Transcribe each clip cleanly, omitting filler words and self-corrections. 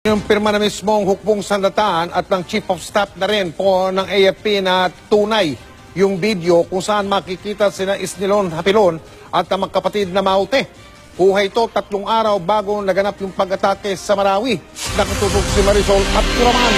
Yung pirma na mismong hukbong sandataan at ng Chief of Staff na rin po ng AFP na tunay yung video kung saan makikita sina Isnilon Hapilon at ang magkapatid na Maute. Buhay ito 3 araw bago naganap yung pag-atake sa Marawi. Nakatutok si Marisol Abduraman.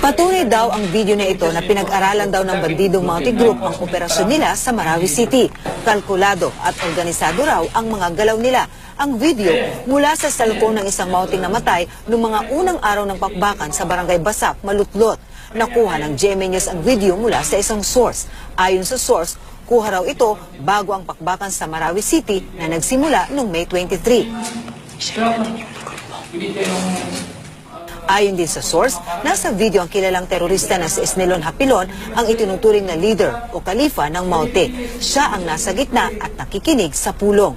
Patunay daw ang video na ito na pinag-aralan daw ng bandidong Maute Group ang operasyon nila sa Marawi City. Kalkulado at organisado raw ang mga galaw nila. Ang video mula sa cellphone ng isang Mauting namatay noong mga unang araw ng pakbakan sa Barangay Basak, Malutlot. Nakuha ng GMA News ang video mula sa isang source. Ayon sa source, kuha raw ito bago ang pakbakan sa Marawi City na nagsimula noong May 23. Ayon din sa source, nasa video ang kilalang terorista na si Isnilon Hapilon ang itinuturing na leader o kalifa ng Maute. Siya ang nasa gitna at nakikinig sa pulong.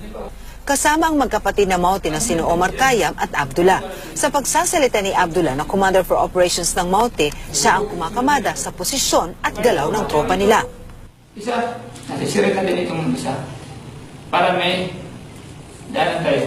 Kasama ang magkapatid na Maute na sino Omar Kayam at Abdullah. Sa pagsasalita ni Abdullah na Commander for Operations ng Maute, siya ang kumakamada sa posisyon at galaw ng tropa nila. Isa, nasisirit natin itong isa para may dalan tayo.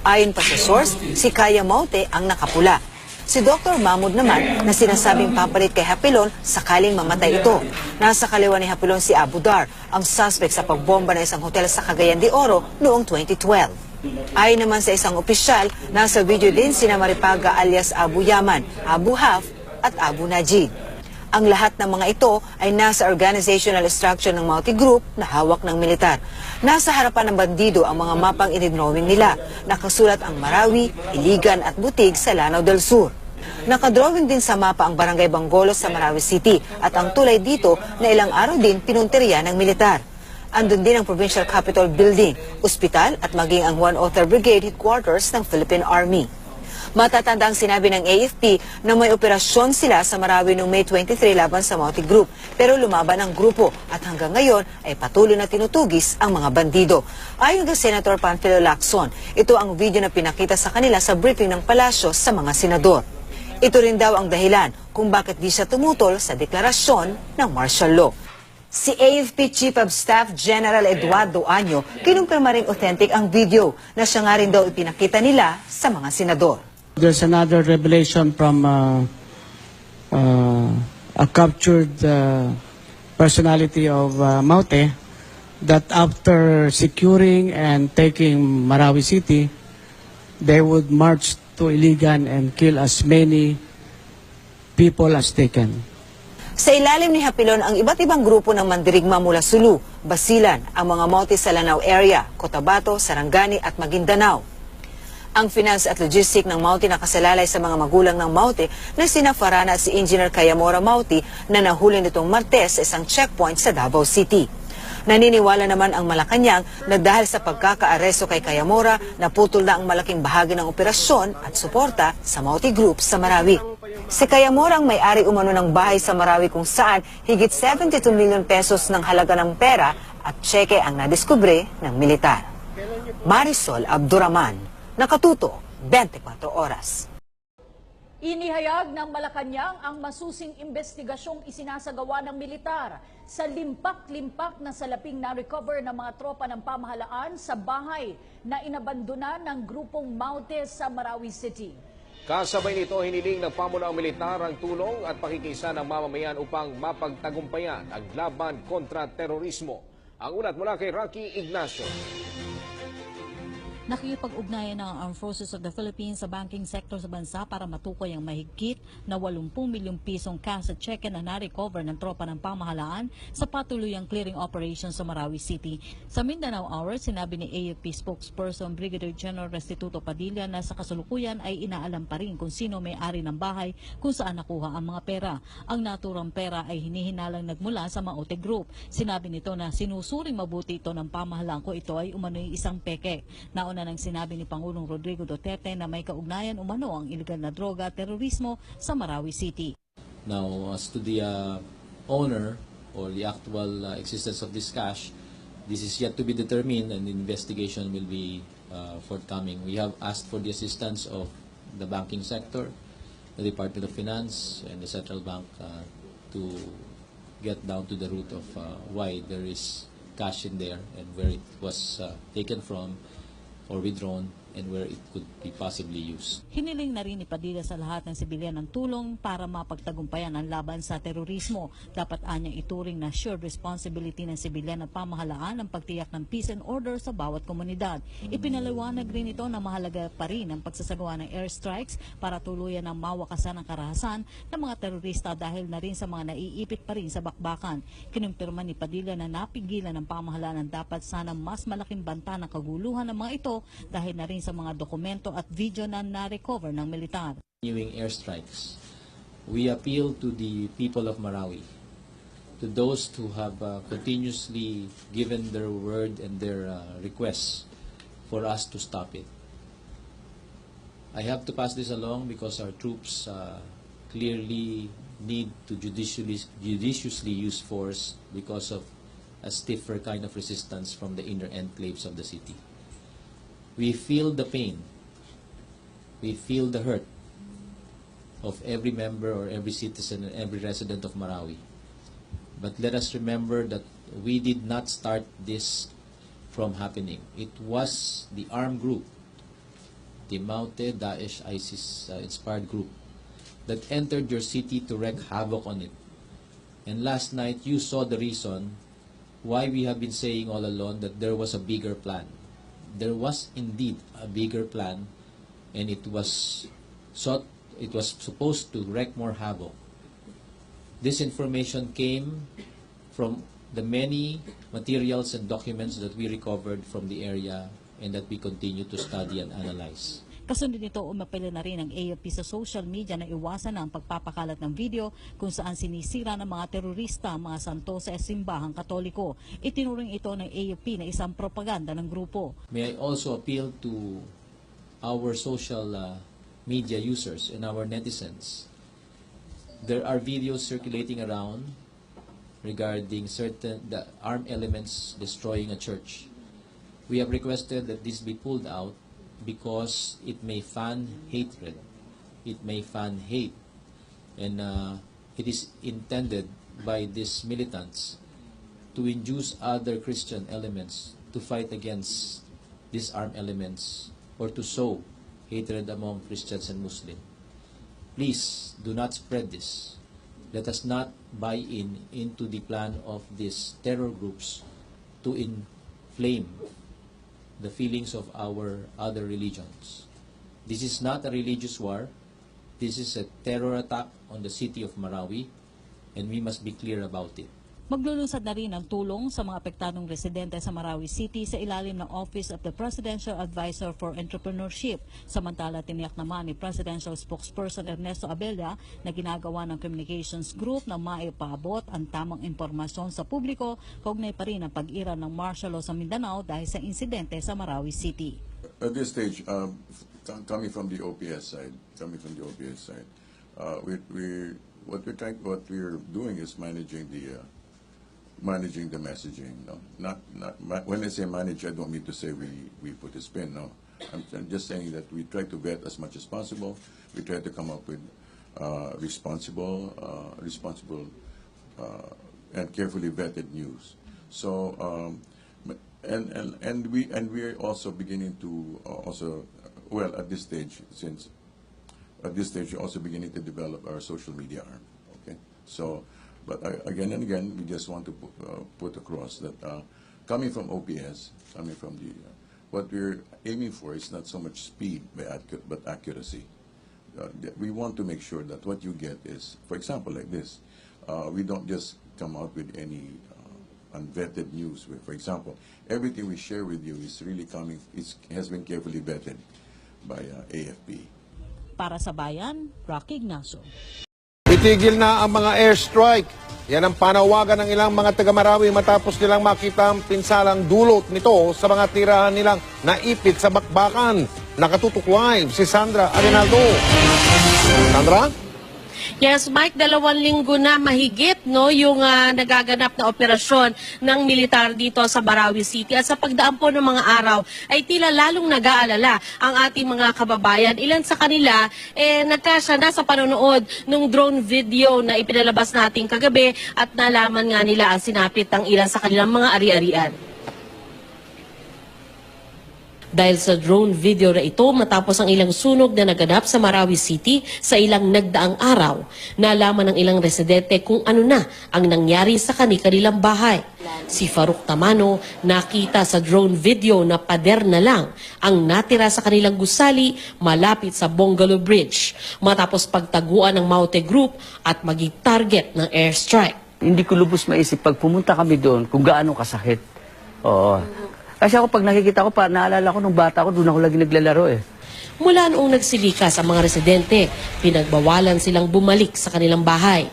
Ayon pa sa source, si Kaya Maute ang nakapula. Si Dr. Mahmoud naman na sinasabing papalit kay Hapilon sakaling mamatay ito. Nasa kaliwa ni Hapilon si Abu Dar, ang suspect sa pagbomba ng isang hotel sa Cagayan de Oro noong 2012. Ayon naman sa isang opisyal, nasa video din sina Maripaga alias Abu Yaman, Abu Haf at Abu Najid. Ang lahat ng mga ito ay nasa organizational structure ng Maute Group na hawak ng militar. Nasa harapan ng bandido ang mga mapang inidrawing nila. Nakasulat ang Marawi, Iligan at Butig sa Lanao del Sur. Nakadrawing din sa mapa ang Barangay Bangolos sa Marawi City at ang tulay dito na ilang araw din pinunteriya ng militar. Andun din ang Provincial Capitol Building, ospital at maging ang 103rd Brigade Headquarters ng Philippine Army. Matatanda ang sinabi ng AFP na may operasyon sila sa Marawi noong May 23 laban sa Maute Group. Pero lumaban ang grupo at hanggang ngayon ay patuloy na tinutugis ang mga bandido. Ayon kay Senator Panfilo Lacson, ito ang video na pinakita sa kanila sa briefing ng palasyo sa mga senador. Ito rin daw ang dahilan kung bakit di siya tumutol sa deklarasyon ng martial law. Si AFP Chief of Staff General Eduardo Año kinumpirma ring authentic ang video na siya nga rin daw ipinakita nila sa mga senador. There's another revelation from a captured personality of Maute that after securing and taking Marawi City, they would march to Iligan and kill as many people as they can. Sa ilalim ni Hapilon ang iba't ibang grupo ng mandirigma mula Sulu, Basilan, ang mga Maute sa Lanao area, Cotabato, Sarangani at Maguindanao. Ang finance at logistic ng Maute nakasalalay sa mga magulang ng Maute na sina Farana at si Engineer Kayamora Maute na nahuli nitong Martes sa isang checkpoint sa Davao City. Naniniwala naman ang Malacanang na dahil sa pagkakaaresto kay Kayamora, naputol na ang malaking bahagi ng operasyon at suporta sa Maute Group sa Marawi. Si Kayamora ang may-ari umano ng bahay sa Marawi kung saan higit 72 milyon pesos ng halaga ng pera at tseke ang nadiskubre ng militar. Marisol Abduraman, Nakatuto, 24 Oras. Inihayag ng Malacanang ang masusing investigasyong isinasagawa ng militar sa limpak-limpak na salaping na-recover ng mga tropa ng pamahalaan sa bahay na inabandona ng grupong Maute sa Marawi City. Kasabay nito, hiniling ng pamulang militar ang tulong at pakikisa ng mamamayan upang mapagtagumpayan ang laban kontra terorismo. Ang ulat mula kay Rocky Ignacio. Nakikipag-ugnayan ng Armed Forces of the Philippines sa banking sector sa bansa para matukoy ang mahigit na 80 milyong pisong cash at cheque na na-recover ng tropa ng pamahalaan sa patuluyang clearing operation sa Marawi City. Sa Mindanao Hour, sinabi ni AFP spokesperson Brigadier General Restituto Padilla na sa kasalukuyan ay inaalam pa rin kung sino may-ari ng bahay kung saan nakuha ang mga pera. Ang naturang pera ay hinihinalang nagmula sa Maute Group. Sinabi nito na sinusuring mabuti ito ng pamahalaan kung ito ay umano'y isang peke. Na nang sinabi ni Pangulong Rodrigo Duterte na may kaugnayan umano ang iligal na droga at terorismo sa Marawi City. Now, as to the owner or the actual existence of this cash, this is yet to be determined and the investigation will be forthcoming. We have asked for the assistance of the banking sector, the Department of Finance and the Central Bank to get down to the root of why there is cash in there and where it was taken from or withdrawn and where it could be possibly used. Hiniling na rin ni Padilla sa lahat ng sibilyan ng tulong para mapagtagumpayan ang laban sa terorismo. Dapat anyang ituring na shared responsibility ng sibilyan at pamahalaan ang pagtiyak ng peace and order sa bawat komunidad. Ipinaliwanag rin ito na mahalaga pa rin ang pagsasagawa ng airstrikes para tuluyan ng mawakasan ang karahasan ng mga terorista dahil na rin sa mga naiipit pa rin sa bakbakan. Kinumpirma ni Padilla na napigilan ng pamahalaan ang dapat sana mas malaking banta ng kaguluhan ng mga ito dahil na rin sa mga dokumento at video na na-recover ng militar. Continuing airstrikes, we appeal to the people of Marawi, to those who have continuously given their word and their requests for us to stop it. I have to pass this along because our troops clearly need to judiciously use force because of a stiffer kind of resistance from the inner enclaves of the city. We feel the pain, we feel the hurt of every member or every citizen and every resident of Marawi. But let us remember that we did not start this from happening. It was the armed group, the Maute Daesh ISIS inspired group, that entered your city to wreak havoc on it. And last night you saw the reason why we have been saying all along that there was a bigger plan. There was indeed a bigger plan, and it was supposed to wreak more havoc. This information came from the many materials and documents that we recovered from the area and that we continue to study and analyze. Kasunod nito, umapela na rin ang AFP sa social media na iwasan ang pagpapakalat ng video kung saan sinisira ng mga terorista ang mga santo sa simbahang Katoliko. Itinuring ito ng AFP na isang propaganda ng grupo. May I also appeal to our social media users and our netizens. There are videos circulating around regarding the armed elements destroying a church. We have requested that this be pulled out because it may fan hatred, it may fan hate, and it is intended by these militants to induce other Christian elements to fight against these armed elements or to sow hatred among Christians and Muslims. Please do not spread this. Let us not buy into the plan of these terror groups to inflame the feelings of our other religions. This is not a religious war. This is a terror attack on the city of Marawi, and we must be clear about it. Maglulunsad na rin ang tulong sa mga apektadong residente sa Marawi City sa ilalim ng Office of the Presidential Advisor for Entrepreneurship. Samantala, tiniyak naman ni Presidential Spokesperson Ernesto Abella na ginagawa ng Communications Group na maipaabot ang tamang impormasyon sa publiko kaugnay pa rin ang pag-ira ng martial law sa Mindanao dahil sa insidente sa Marawi City. At this stage, coming from the OPS side, what we're doing is managing the messaging. No, not when I say manage, I don't mean to say we put a spin. No, I'm just saying that we try to vet as much as possible. We try to come up with responsible and carefully vetted news. So and we are also beginning to at this stage we're also beginning to develop our social media arm. Okay, so. But again and again, we just want to put across that coming from OPS, what we're aiming for is not so much speed but accuracy. We want to make sure that what you get is, for example, like this. We don't just come out with any unvetted news. For example, everything we share with you is really has been carefully vetted by AFP. Para sa Bayan, Rocky Ignacio. Itigil na ang mga airstrike. Yan ang panawagan ng ilang mga taga-Marawi matapos nilang makita ang pinsalang dulot nito sa mga tirahan nilang naipit sa bakbakan. Nakatutok live si Sandra Arenaldo. Sandra? Yes, Mike, 2 linggo na mahigit yung nagaganap na operasyon ng militar dito sa Marawi City. At sa pagdaan po ng mga araw ay tila lalong nag-aalala ang ating mga kababayan. Ilan sa kanila nagkasya na sa panonood ng drone video na ipinalabas natin kagabi at nalaman nga nila ang sinapit ng ilan sa kanilang mga ari-arian. Dahil sa drone video na ito matapos ang ilang sunog na naganap sa Marawi City sa ilang nagdaang araw, nalaman ng ilang residente kung ano na ang nangyari sa kanilang bahay. Si Farouk Tamano nakita sa drone video na pader na lang ang natira sa kanilang gusali malapit sa Bongalo Bridge matapos pagtaguan ng Maute Group at maging target ng airstrike. Hindi ko lubos maisip pag pumunta kami doon kung gaano kasakit. Oo. Kasi ako pag nakikita ko pa, naalala ko nung bata ko, doon ako lagi naglalaro eh. Mula noong nagsilikas ang mga residente, pinagbawalan silang bumalik sa kanilang bahay.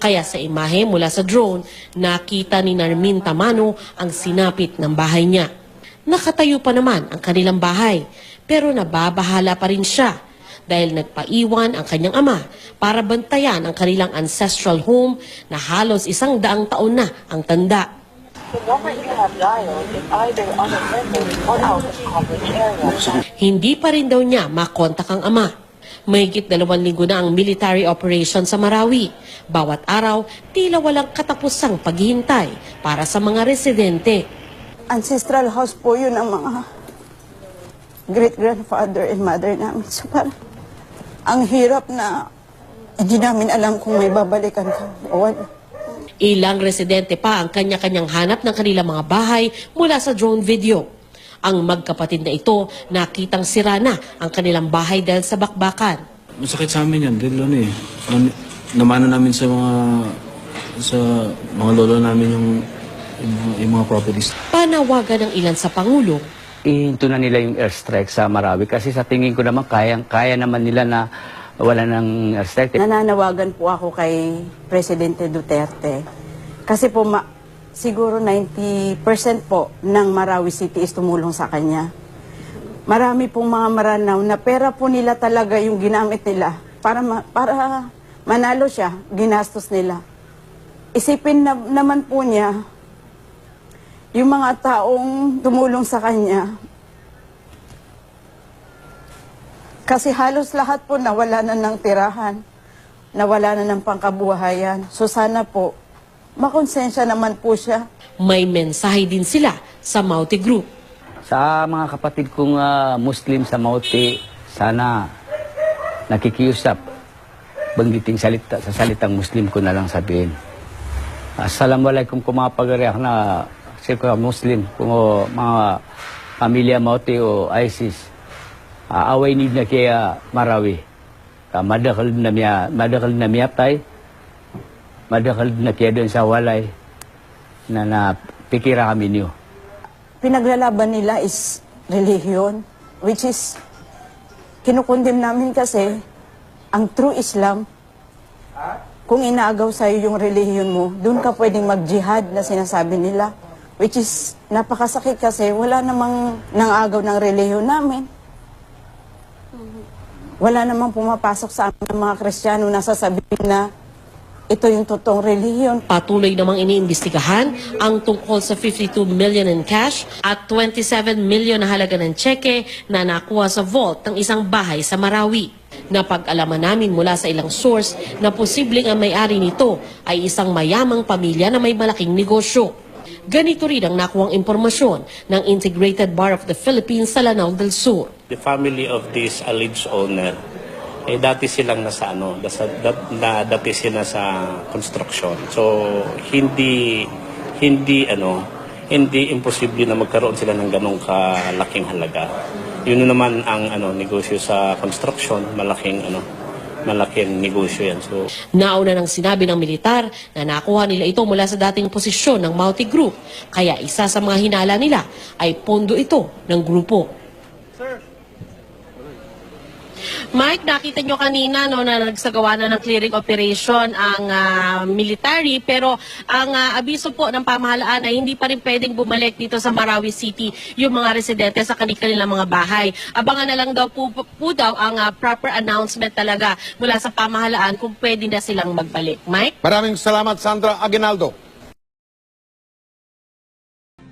Kaya sa imahe mula sa drone, nakita ni Narmin Tamano ang sinapit ng bahay niya. Nakatayo pa naman ang kanilang bahay, pero nababahala pa rin siya dahil nagpaiwan ang kanyang ama para bantayan ang kanilang ancestral home na halos 100 taon na ang tanda. Hindi pa rin daw niya makontak ang ama. Mahigit 2 linggo na ang military operation sa Marawi. Bawat araw, tila walang katapusang paghihintay para sa mga residente. Ancestral house po yun ang mga great-grandfather and mother namin. So parang ang hirap na hindi namin alam kung may babalikan ka o wala. Ilang residente pa ang kanya-kanyang hanap ng kanilang mga bahay mula sa drone video. Ang magkapatid na ito, nakitang sira na ang kanilang bahay dahil sa bakbakan. Masakit sa amin yan dahil namana namin sa mga lolo namin yung mga properties. Panawagan ng ilan sa Pangulo. Ihinto na nila yung airstrike sa Marawi kasi sa tingin ko naman kaya naman nila na wala ng airstrike. Nananawagan po ako kay Presidente Duterte kasi po siguro 90% po ng Marawi City is tumulong sa kanya. Marami pong mga Maranaw na pera po nila talaga yung ginamit nila para manalo siya, ginastos nila. Isipin naman po niya yung mga taong tumulong sa kanya. Kasi halos lahat po nawala na ng tirahan, nawala na ng pangkabuhayan. So sana po, makonsensya naman po siya. May mensahe din sila sa Maute Group. Sa mga kapatid kong Muslim sa Maute, sana nakikiusap, banggiting salita, sa salitang Muslim ko na lang sabihin. Assalamualaikum kumapagariak na sila Muslim, kung mga pamilya Maute o ISIS, away ni na kaya Marawi. Madakal na miyaptay, madakal na kaya doon sa walay na napikira kami niyo. Pinaglalaban nila is religion, which is kinukundem namin kasi ang true Islam, kung inaagaw sa'yo yung relihiyon mo, doon ka pwedeng mag-jihad na sinasabi nila. Which is napakasakit kasi wala namang nangagaw ng relihiyon namin. Wala namang pumapasok sa amin ng mga Kristiyano na sasabihin na ito yung totoong relihiyon. Patuloy namang iniimbestigahan ang tungkol sa 52 million in cash at 27 million na halaga ng tseke na nakuha sa vault ng isang bahay sa Marawi. Napag-alaman namin mula sa ilang source na posibleng ang may-ari nito ay isang mayamang pamilya na may malaking negosyo. Ganito rin ang nakuwang impormasyon ng Integrated Bar of the Philippines sa Lanao del Sur. The family of this alleged owner, dati silang dati sila sa construction. So hindi imposible na magkaroon sila ng ganong kalaking halaga. Yun naman ang negosyo sa construction, malaking negosyo yan. So, nauna nang sinabi ng militar na nakuha nila ito mula sa dating posisyon ng Maute Group. Kaya isa sa mga hinala nila ay pondo ito ng grupo. Mike, nakita nyo kanina na nagsagawa na ng clearing operation ang military, pero ang abiso po ng pamahalaan ay hindi pa rin pwedeng bumalik dito sa Marawi City yung mga residente sa kanilang mga bahay. Abangan na lang daw po daw ang proper announcement talaga mula sa pamahalaan kung pwede na silang magbalik. Mike? Maraming salamat, Sandra Aguinaldo.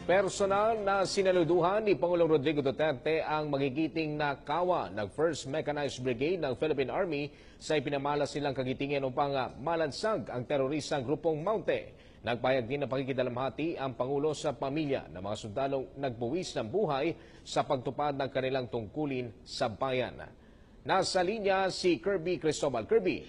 Personal na sinaluduhan ni Pangulong Rodrigo Duterte ang magigiting na kawa ng 1st Mechanized Brigade ng Philippine Army sa ipinamalas nilang kagitingan upang malansag ang teroristang grupong Maute. Nagpahayag din ng pakikidalamhati ang Pangulo sa pamilya ng mga sundalong nagbuwis ng buhay sa pagtupad ng kanilang tungkulin sa bayan. Nasa linya si Kirby Cristobal. Kirby.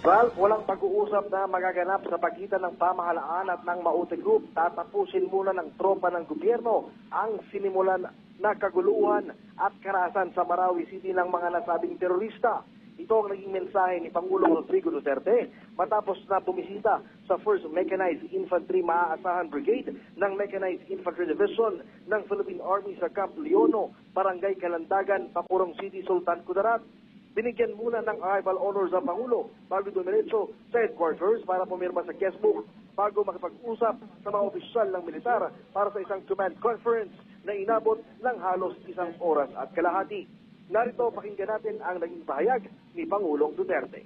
Ralph, walang pag-uusap na magaganap sa pagitan ng pamahalaan at ng Maute Group. Tatapusin muna ng tropa ng gobyerno ang sinimulan na kaguluhan at karahasan sa Marawi City ng mga nasabing terorista. Ito ang naging mensahe ni Pangulong Rodrigo Duterte matapos na bumisita sa 1st Mechanized Infantry Maaasahan Brigade ng Mechanized Infantry Division ng Philippine Army sa Camp Leono, Barangay Kalandagan, Pacurong City, Sultan Kudarat. Binigyan muna ng arrival honors ang Pangulo bago dumiretso sa headquarters para pumirma sa guestbook bago makipag-usap sa mga opisyal ng militar para sa isang command conference na inabot ng halos 1 oras at kalahati. Narito, pakinggan natin ang naging pahayag ni Pangulong Duterte.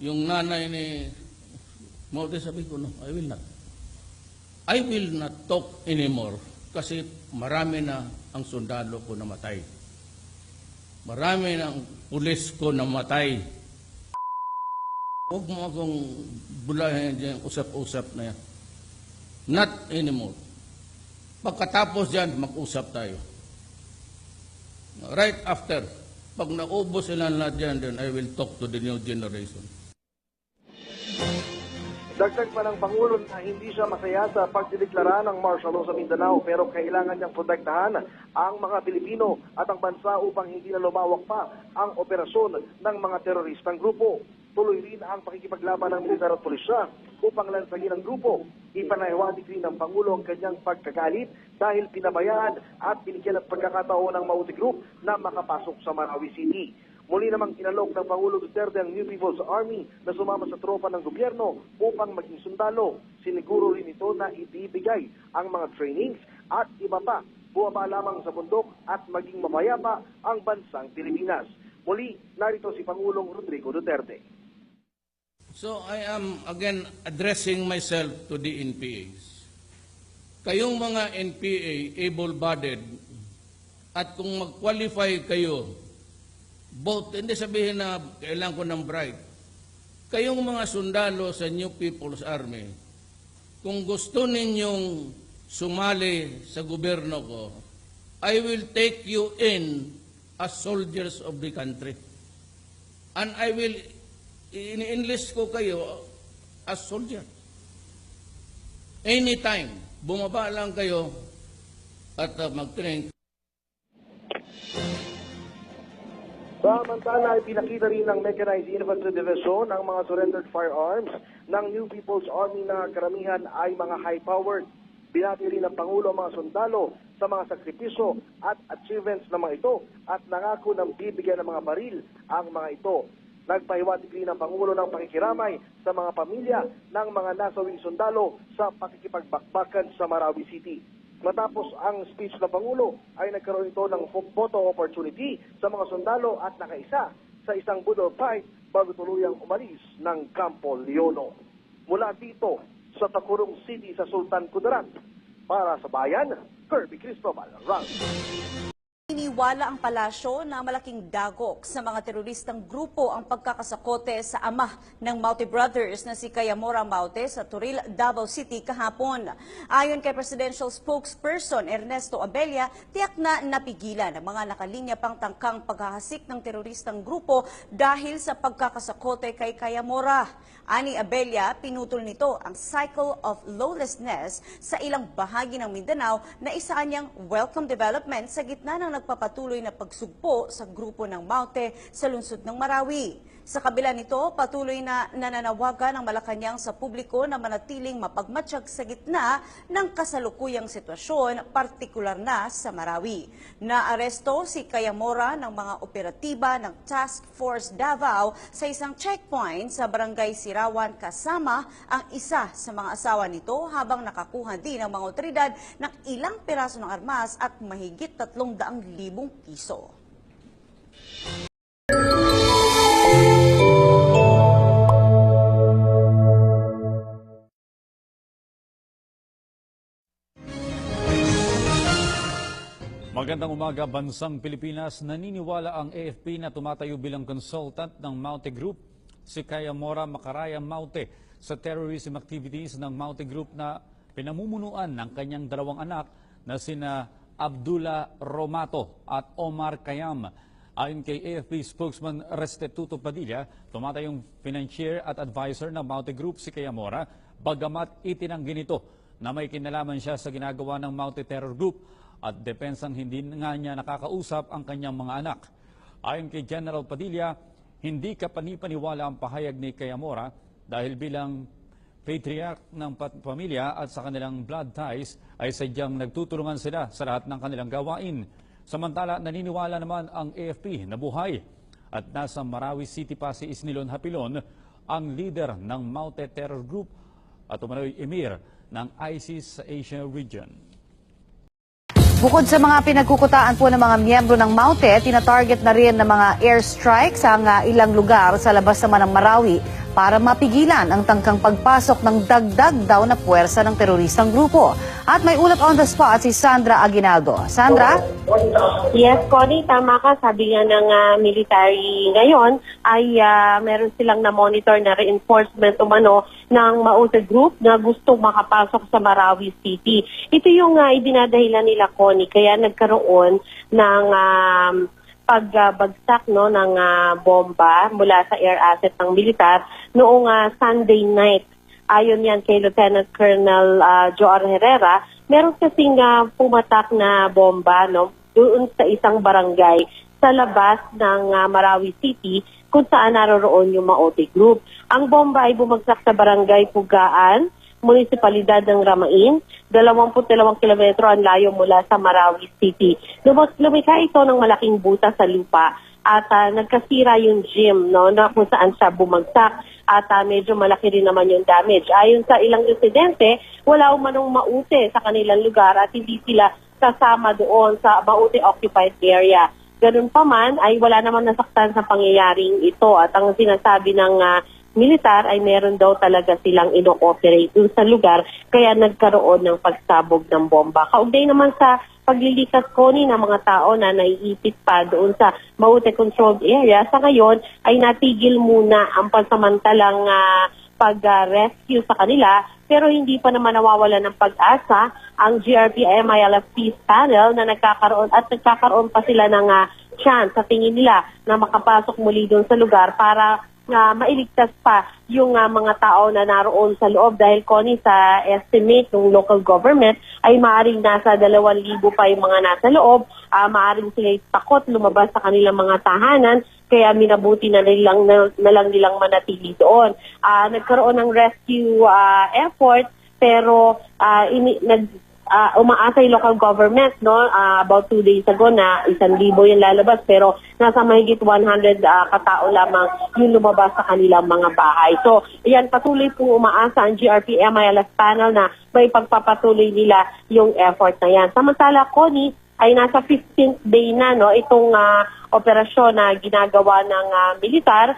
Yung nanay ni Maute, sabi ko, no, I will not. I will not talk anymore kasi marami na ang sundalo ko namatay. Marami ng pulis ko namatay. Huwag mo akong bulahin dyan, usap-usap na yan. Not anymore. Pagkatapos dyan, mag-usap tayo. Right after, pag naubos sila lahat dyan, then I will talk to the new generation. Dagdag pa ng Pangulo na hindi siya masaya sa pagdideklara ng martial law sa Mindanao pero kailangan niyang protektahan ang mga Pilipino at ang bansa upang hindi na lumawak pa ang operasyon ng mga teroristang grupo. Tuloy rin ang pakikipaglaban ng militar at pulisya upang lansagin ang grupo. Ipanahiwatig rin ng Pangulo ang kanyang pagkagalit dahil pinabayaan at binigyan ng pagkakataon ng Maute Group na makapasok sa Marawi City. Muli namang inalok ng Pangulo Duterte ang New People's Army na sumama sa tropa ng gobyerno upang maging sundalo. Siniguro rin ito na ibibigay ang mga trainings at iba pa, buwaba lamang sa bundok at maging mapayapa ang bansang Pilipinas. Muli, narito si Pangulong Rodrigo Duterte. So I am again addressing myself to the NPAs. Kayong mga NPA, able-bodied, at kung mag-qualify kayo, both, hindi sabihin na kailangan ko ng bribe. Kayong mga sundalo sa New People's Army, kung gusto ninyong sumali sa gobyerno ko, I will take you in as soldiers of the country. And I will in-enlist ko kayo as soldier. Anytime, bumaba lang kayo at mag-train. Samantala, pinakita rin ng Mechanized Infantry Division ang mga surrendered firearms ng New People's Army na karamihan ay mga high-powered. Binati rin ng Pangulo ang mga sundalo sa mga sakripisyo at achievements ng mga ito at nangako ng bibigyan ng mga baril ang mga ito. Nagpahiwatig rin ng Pangulo ng pakikiramay sa mga pamilya ng mga nasawing sundalo sa pakikipagbakbakan sa Marawi City. Matapos ang speech ng Pangulo ay nagkaroon ito ng photo opportunity sa mga sundalo at nakaisa sa isang budol fight bago tuluyang umalis ng Campo Leono. Mula dito sa Pacurong City sa Sultan Kudarat, para sa Bayan, Kirby Cristobal. Iniwala ang palasyo na malaking dagok sa mga teroristang grupo ang pagkakasakote sa ama ng Maute Brothers na si Kayamora Maute sa Turil, Davao City kahapon. Ayon kay Presidential Spokesperson Ernesto Abella, tiyak na napigilan ang mga nakalinya pang tangkang paghahasik ng teroristang grupo dahil sa pagkakasakote kay Kayamora. Ani Abella, pinutol nito ang cycle of lawlessness sa ilang bahagi ng Mindanao na isa niyang welcome development sa gitna ng nagpapatuloy na pagsugpo sa grupo ng Maute sa lungsod ng Marawi. Sa kabila nito, patuloy na nananawagan ng Malacanang sa publiko na manatiling mapagmatsyag sa gitna ng kasalukuyang sitwasyon, partikular na sa Marawi. Naaresto si Kayamora ng mga operatiba ng Task Force Davao sa isang checkpoint sa Barangay Sirawan kasama ang isa sa mga asawa nito habang nakakuha din ng mga otoridad ng ilang piraso ng armas at mahigit 300,000 piso. Magandang umaga, bansang Pilipinas. Naniniwala ang AFP na tumatayo bilang consultant ng Maute Group si Kayamora Macaraya Maute sa terrorism activities ng Maute Group na pinamumunuan ng kanyang dalawang anak na sina Abdullah Romato at Omar Kayam. Ayon kay AFP spokesman Restituto Padilla, tumatayong financier at advisor ng Maute Group si Kayamora, bagamat itinanggi nito na may kinalaman siya sa ginagawa ng Maute Terror Group at depensang hindi nga niya nakakausap ang kanyang mga anak. Ayon kay General Padilla, hindi kapani-paniwala ang pahayag ni Kayamora dahil bilang patriarch ng pamilya at sa kanilang blood ties ay sadyang nagtutulungan sila sa lahat ng kanilang gawain. Samantala, naniniwala naman ang AFP na buhay at nasa Marawi City pa si Isnilon Hapilon, ang leader ng Maute Terror Group at umano'y emir ng ISIS sa Asia region. Bukod sa mga pinagkukutaan po ng mga miyembro ng Maute, tinatarget na rin ng mga airstrikes ang ilang lugar sa labas naman ng Marawi para mapigilan ang tangkang pagpasok ng dagdag daw na puwersa ng teroristang grupo. At may ulat on the spot si Sandra Aguinaldo. Sandra? Yes, Connie, tama ka. Sabi nga ng military ngayon ay meron silang na-monitor na reinforcement umano ng Maute Group na gustong makapasok sa Marawi City. Ito yung idinadahilan nila, Connie, kaya nagkaroon ng pagbagsak ng bomba mula sa air asset ng militar noong Sunday night. Ayon yan kay Lieutenant Colonel Joar Herrera, meron kasing pumatak na bomba doon sa isang barangay sa labas ng Marawi City kung saan naroroon yung Maute Group. Ang bomba ay bumagsak sa barangay Pugaan, munisipalidad ng Ramain, 22 kilometro ang layo mula sa Marawi City. Lumikha ito ng malaking butas sa lupa at nagkasira yung gym na kung saan siya bumagsak at medyo malaki rin naman yung damage. Ayon sa ilang residente, wala umanong Maute sa kanilang lugar at hindi sila kasama doon sa Maute occupied area. Ganun pa man ay wala naman nasaktan sa pangyayaring ito at ang sinasabi ng militar ay meron daw talaga silang ino-operate dun sa lugar kaya nagkaroon ng pagsabog ng bomba. Kaugnay naman sa paglilikas, Connie, ng mga tao na naiipit pa doon sa Maute controlled area, sa ngayon ay natigil muna ang pansamantalang pag-rescue sa kanila pero hindi pa naman nawawala ng pag-asa ang GRP-MILF Peace Panel na nagkakaroon pa sila ng chance sa tingin nila na makapasok muli doon sa lugar para mailigtas pa yung mga tao na naroon sa loob dahil, Connie, sa estimate ng local government ay maaaring nasa 2,000 pa yung mga nasa loob, maaaring sila takot lumabas sa kanilang mga tahanan kaya minabuti na lang nilang manatili doon. Nagkaroon ng rescue effort pero umaasa yung local government about 2 days ago na 1,000 yung lalabas pero nasa mahigit 100 katao lamang yung lumabas sa kanilang mga bahay. So, yan, patuloy pong umaasa ang GRP-MILF panel na may pagpapatuloy nila yung effort na yan. Samantala, Connie, ay nasa 15th day na itong operasyon na ginagawa ng militar.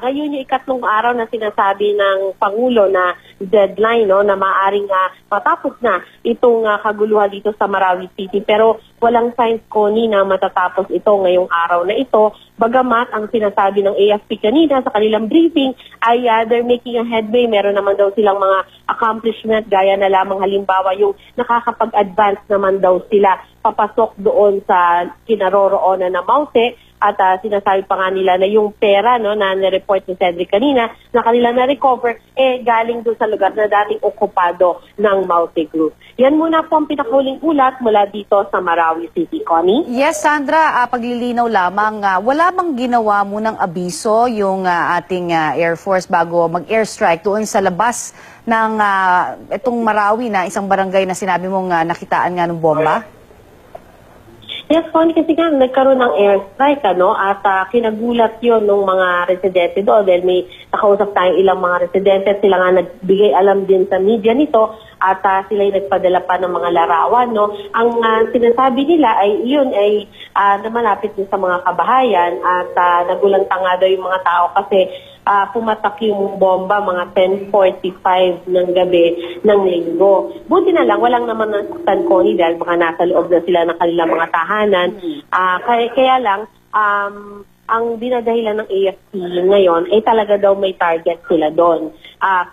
Ngayon yung ikatlong araw na sinasabi ng Pangulo na deadline na maaaring matapos na itong kaguluhan dito sa Marawi City. Pero walang signs, Connie, na matatapos ito ngayong araw na ito. Bagamat ang sinasabi ng AFP kanina sa kanilang briefing ay they're making a headway. Meron naman daw silang mga accomplishment gaya na lamang halimbawa yung nakakapag-advance naman daw sila papasok doon sa kinaroroonan na Maute at sinasabi pa nga nila na yung pera na nireport ni Cedric kanina na kanila na-recover galing doon sa lugar na dating okupado ng Maute Group. Yan muna po ang pinakahuling ulat mula dito sa Marawi City, Connie. Yes, Sandra, paglilinaw lamang, wala bang ginawa munang abiso yung ating Air Force bago mag-airstrike doon sa labas ng itong Marawi na isang barangay na sinabi mong nakitaan nga ng bomba? Yes, Connie, kasi nga nagkaroon ng airstrike at kinagulat yon ng mga residente doon dahil may nakausap tayong ilang mga residente at sila nga nagbigay alam din sa media nito at sila yung nagpadala pa ng mga larawan. Ang sinasabi nila ay iyon ay namalapit din sa mga kabahayan at nagulanta nga daw yung mga tao kasi pumatak yung bomba mga 10:45 ng gabi ng Linggo. Buti na lang, walang naman nasaktan, Connie, dahil baka nasa loob na sila ng kanilang mga tahanan. Kaya lang, ang dinadahilan ng AFP ngayon ay talaga daw may target sila doon.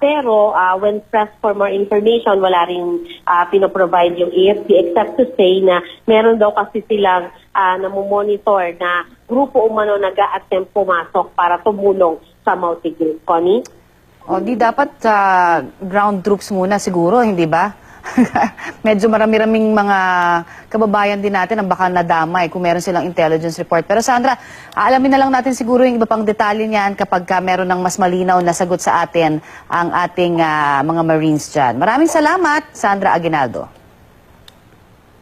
Pero when pressed for more information, wala rin pinoprovide yung AFP except to say na meron daw kasi silang namumonitor na grupo umano nag-a-attempt pumasok para tumulong sa Maute Group. Connie? O di dapat ground troops muna siguro, hindi ba? Medyo marami-raming mga kababayan din natin ang baka nadamay kung meron silang intelligence report. Pero Sandra, alamin na lang natin siguro yung iba pang detalye niyan kapag meron ng mas malinaw na sagot sa atin ang ating mga Marines dyan. Maraming salamat, Sandra Aguinaldo.